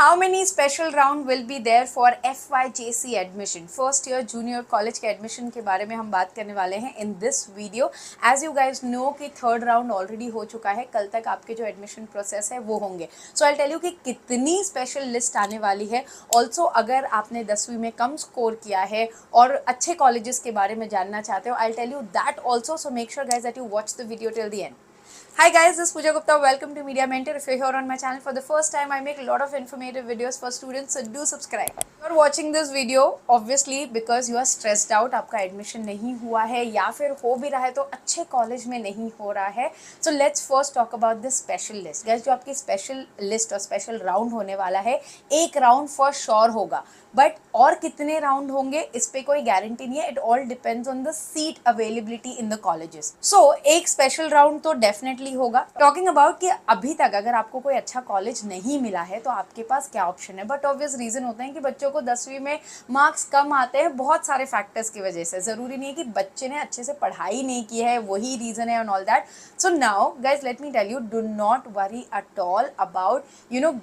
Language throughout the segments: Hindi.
how many special round will be there for FYJC admission, first year junior college के एडमिशन के बारे में हम बात करने वाले हैं in this video. As you guys know कि थर्ड राउंड ऑलरेडी हो चुका है, कल तक आपके जो एडमिशन प्रोसेस है वो होंगे। सो आई टेल यू कि कितनी स्पेशल लिस्ट आने वाली है। ऑल्सो अगर आपने 10वीं में कम स्कोर किया है और अच्छे कॉलेजेस के बारे में जानना चाहते हो, I tell you that also. So make sure guys that you watch the video till the end. Hi guys, this is Pooja Gupta. Welcome to Media Mentor. If you're here on my channel for the first time, I make a lot of informative videos for students, so do subscribe. You're watching this video obviously because you are stressed out. आपका एडमिशन नहीं हुआ है या फिर हो भी रहा है तो अच्छे कॉलेज में नहीं हो रहा है। So let's first talk about this special list. Guys, जो आपकी स्पेशल लिस्ट और स्पेशल राउंड होने वाला है, एक राउंड फॉर श्योर होगा, बट और कितने राउंड होंगे इस पे कोई गारंटी नहीं है। It all depends on the seat availability in the colleges. So एक स्पेशल राउंड तो डेफिनेटली होगा। टॉकिंग अबाउट कि अभी तक अगर आपको कोई अच्छा कॉलेज नहीं मिला है तो आपके पास क्या ऑप्शन है, बट ऑब्वियस रीजन होता है कि बच्चों को 10वीं में मार्क्स कम आते हैं बहुत सारे फैक्टर्स की वजह से। जरूरी नहीं है कि बच्चे ने अच्छे से पढ़ाई नहीं की है वही रीजन है and all that. So now guys let me tell you, do not worry at all about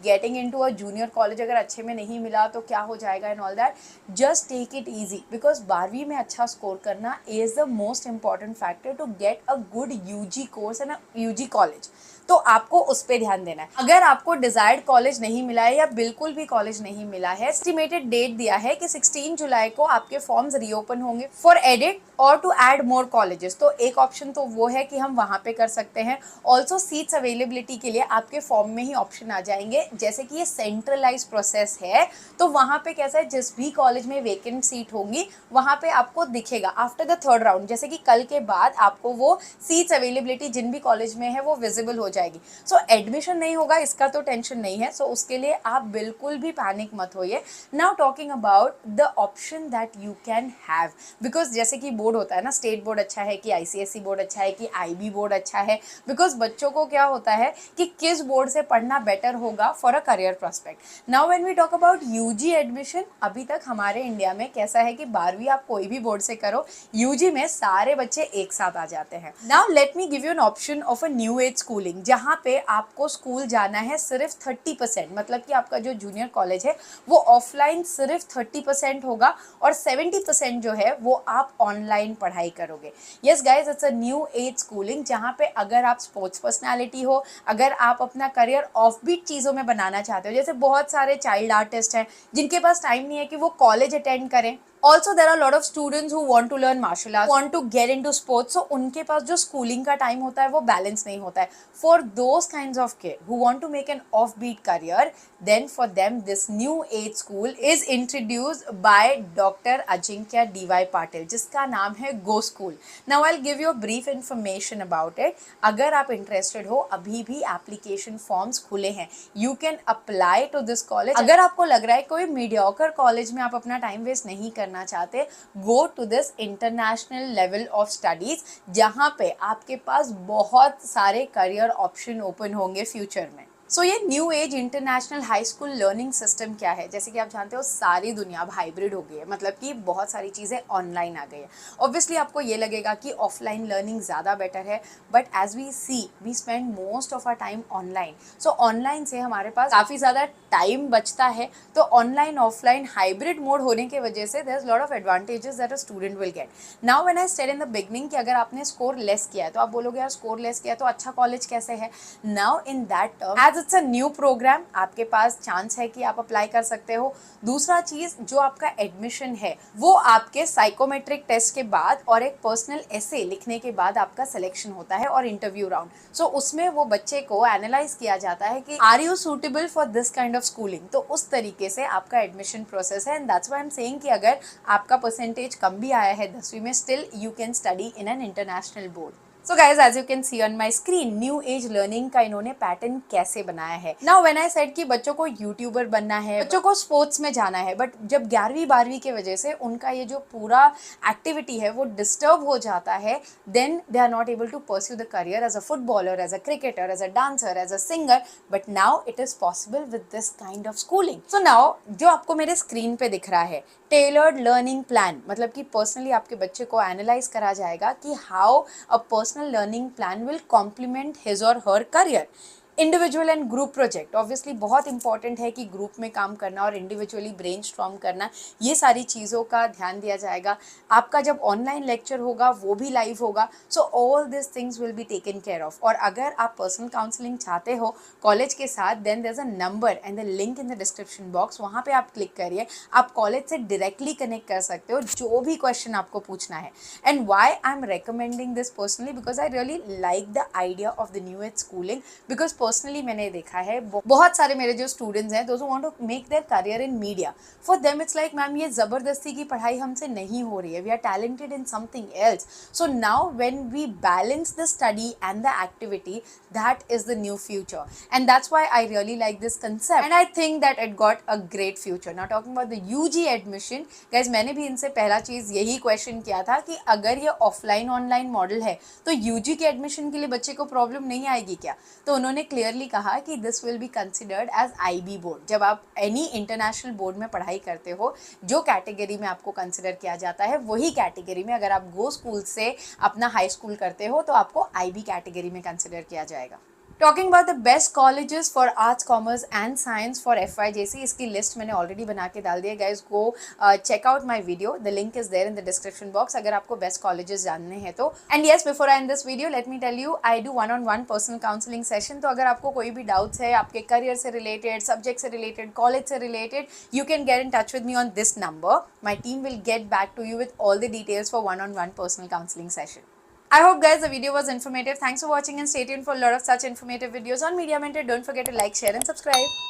getting into a junior college. अगर अच्छे में नहीं मिला तो क्या हो जाएगा and all that. Just take it easy because 12वीं में अच्छा स्कोर करना is the most important factor to get a good UG course and UG college. तो आपको उस पर ध्यान देना है। अगर आपको डिजायर्ड कॉलेज नहीं मिला है या बिल्कुल भी कॉलेज नहीं मिला है, एस्टिमेटेड डेट दिया है कि 16 जुलाई को आपके फॉर्म्स रीओपन होंगे फॉर एडिट और टू ऐड मोर कॉलेजेस। तो एक ऑप्शन तो वो है कि हम वहां पे कर सकते हैं। ऑल्सो सीट्स अवेलेबिलिटी के लिए आपके फॉर्म में ही ऑप्शन आ जाएंगे। जैसे कि ये सेंट्रलाइज प्रोसेस है तो वहां पे कैसा है, जिस भी कॉलेज में वेकेंट सीट होंगी वहां पे आपको दिखेगा आफ्टर द थर्ड राउंड। जैसे कि कल के बाद आपको वो सीट्स अवेलेबिलिटी जिन भी कॉलेज में है वो विजिबल हो जाएगी। सो एडमिशन नहीं होगा इसका तो टेंशन नहीं है। सो उसके लिए आप बिल्कुल भी पैनिक मत होइए। Now talking about the option that you can have, because जैसे कि बोर्ड होता है ना, स्टेट बोर्ड अच्छा है कि ICSE बोर्ड अच्छा है कि IB बोर्ड अच्छा है, बिकॉज बच्चों को क्या होता है कि किस बोर्ड से पढ़ना बेटर होगा for a career prospect. Now when we talk about UG admission, अभी तक हमारे इंडिया में कैसा है कि 12वीं आप कोई भी बोर्ड से करो, यूजी में सारे बच्चे एक साथ आ जाते हैं। Now let me give you an option of a new age schooling, जहाँ पे आपको स्कूल जाना है सिर्फ 30%, मतलब कि आपका जो जूनियर कॉलेज है वो ऑफलाइन सिर्फ 30% होगा और 70% जो है वो आप ऑनलाइन पढ़ाई करोगे। Yes guys, it's a new age schooling, जहाँ पे अगर आप स्पोर्ट्स पर्सनालिटी हो, अगर आप अपना करियर ऑफबीट चीज़ों में बनाना चाहते हो, जैसे बहुत सारे चाइल्ड आर्टिस्ट हैं जिनके पास टाइम नहीं है कि वो कॉलेज अटेंड करें। Also there are a lot of students who want to learn martial arts, want to get into sports, so उनके पास जो स्कूलिंग का टाइम होता है वो बैलेंस नहीं होता है। For those kinds of kids who want to make an offbeat career, then for them this new age school is introduced by Dr. Ajinkya D.Y. Patil, जिसका नाम है Go School. Now I'll give you a brief information about it. अगर आप interested हो, अभी भी application forms खुले हैं, you can apply to this college. अगर आपको लग रहा है कोई mediocre college में आप अपना टाइम वेस्ट नहीं करना चाहते, go to this international level of studies, जहां पे आपके पास बहुत सारे करियर ऑप्शन ओपन होंगे फ्यूचर में। सो ये new age international high school learning system क्या है, जैसे कि आप जानते हो सारी दुनिया अब हाइब्रिड हो गई है, मतलब कि बहुत सारी चीज़ें ऑनलाइन आ गई है। ऑब्वियसली आपको ये लगेगा कि ऑफलाइन लर्निंग ज़्यादा बेटर है, but as we see we spend most of our time online. So online से हमारे पास काफ़ी ज़्यादा टाइम बचता है। तो ऑनलाइन ऑफलाइन हाइब्रिड मोड होने की वजह से there is lot of advantages that a student will get. Now when I said in the beginning कि अगर आपने स्कोर लेस किया है तो आप बोलोगे यार स्कोर लेस किया तो अच्छा कॉलेज कैसे है। Now in that term, as it's a new program, आपके पास चांस है कि आप अप्लाई कर सकते हो। दूसरा चीज, जो आपका एडमिशन है वो आपके साइकोमेट्रिक टेस्ट के बाद और एक पर्सनल एसे लिखने के बाद आपका सिलेक्शन होता है और इंटरव्यू राउंड। सो उसमें वो बच्चे को एनालाइज किया जाता है कि are you suitable for this kind of schooling. तो उस तरीके से आपका एडमिशन प्रोसेस है, and that's why I am saying कि अगर आपका परसेंटेज कम भी आया है 10वीं में, still you can study in an international board. So guys, as you can see on my screen, new age learning का इन्होंने पैटर्न कैसे बनाया है। नाउ व्हेन आई सेड कि बच्चों को यूट्यूबर बनना है, बच्चों को स्पोर्ट्स में जाना है, बट जब 11वीं 12वीं की वजह से उनका ये जो पूरा एक्टिविटी है वो डिस्टर्ब हो जाता है, then they are not able to pursue the career as a footballer, as a cricketer, as a dancer, as a singer, but now it is possible with this kind of schooling. So now जो आपको मेरे स्क्रीन पे दिख रहा है, टेलर्ड लर्निंग प्लान, मतलब कि पर्सनली आपके बच्चे को एनालाइज करा जाएगा कि how a personal learning plan will complement his और her career. Individual and group project, obviously बहुत इंपॉर्टेंट है कि ग्रुप में काम करना और इंडिविजुअली ब्रेनस्टॉर्म करना, ये सारी चीज़ों का ध्यान दिया जाएगा। आपका जब ऑनलाइन लेक्चर होगा वो भी लाइव होगा, so all this things will be taken care of. और अगर आप पर्सनल काउंसलिंग चाहते हो कॉलेज के साथ, then there is a number and the link in the description box, वहाँ पे आप क्लिक करिए, आप कॉलेज से डायरेक्टली कनेक्ट कर सकते हो जो भी क्वेश्चन आपको पूछना है। And why I am recommending this personally, because I really like the idea of the new age schooling, because personally मैंने देखा है बहुत सारे मेरे जो स्टूडेंट्स हैं, those who want to make their career in media, for them it's like ma'am ये ज़बरदस्ती की पढ़ाई हमसे नहीं हो रही है, we are talented in something else. So now when we balance the study and the activity, that is the new future, and that's why I really like this concept and I think that it got a great future. Now talking about the UG admission, guys मैंने भी इनसे पहला चीज़ यही क्वेश्चन किया था कि अगर ये ऑफलाइन ऑनलाइन मॉडल है तो यूजी के एडमिशन के लिए बच्चे को प्रॉब्लम नहीं आएगी क्या? तो उन्होंने क्लियरली कहा कि this will be considered as IB board. जब आप एनी इंटरनेशनल बोर्ड में पढ़ाई करते हो, जो कैटेगरी में आपको कंसिडर किया जाता है वही कैटेगरी में अगर आप गो स्कूल से अपना हाई स्कूल करते हो तो आपको आईबी कैटेगरी में कंसिडर किया जाएगा। Talking about the best colleges for arts commerce and science for FYJC, इसकी लिस्ट मैंने ऑलरेडी बना के डाल दिया। Guys go check out my video, the link is there in the description box अगर आपको बेस्ट कॉलेजेस जानने हैं तो। And yes, before I end this video let me tell you, I do 1-on-1 personal counselling session. तो अगर आपको कोई भी डाउट्स है आपके करियर से रिलेटेड, सब्जेक्ट से रिलेटेड, कॉलेज से related, you can get in touch with me on this number. My team will get back to you with all the details for 1-on-1 personal counseling session. I hope guys the video was informative. Thanks for watching and stay tuned for a lot of such informative videos on Media Mentor. Don't forget to like, share and subscribe.